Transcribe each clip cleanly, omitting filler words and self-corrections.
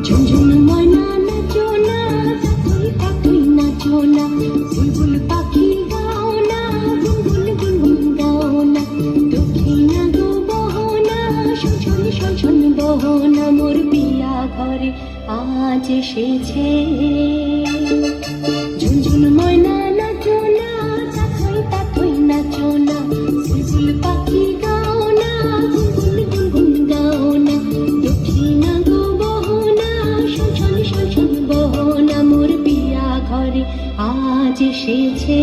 ঝুনঝুন ময়না নাচো না, তাতই তাতই নাচো না, বুলবুল পাখি গাও না, গুনগুন গুনগুন গাও না, দক্ষিণা গো বহো না, শোষণ শোষণ বহো না, মোর পিয়া ঘরে আজ এসেছে। ঝুনঝুন ময়না নাচো না, তাতই তাতই নাচো না, বুলবুল পাখি গাও না, গুনগুন গুনগুন গাও না, দক্ষিণা গো বহো না, শোষণ শোষণ বহো না, মোর পিয়া ঘরে আজ এসেছে।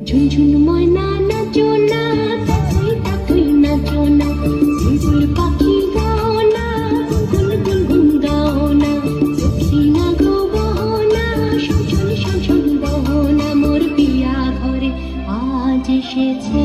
ঝুনঝুন ময়না নাচো না, তাতই তাতই নাচো না, বুলবুল পাখি গাও না, গুনগুন গুনগুন গাও না, দক্ষিণা গো বহো না, শোষণ শোষণ বহো না, মোর পিয়া ঘরে আজ এসেছে।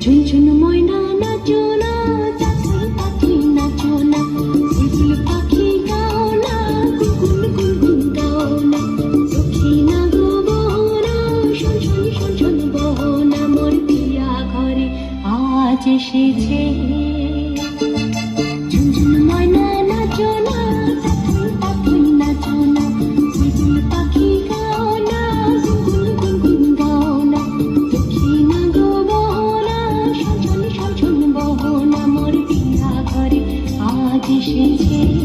ঝুনঝুন ময়না নাচো না, তাতই তাতই নাচো না, বুলবুল পাখি গাও না, গুনগুন গুনগুন গাও না, দক্ষিণা গো বহো না, শোষণ শোষণ বহো না, মোর পিয়া ঘরে আজ এসেছে। ঝুনঝুন ময়না নাচো না, তাতই তাতই নাচো না, বুলবুল পাখি গাও না, গুনগুন গুনগুন গাও না, দক্ষিণা গো বহো না, শোষণ শোষণ বহো না, মোর পিয়া ঘরে আজ এসেছে।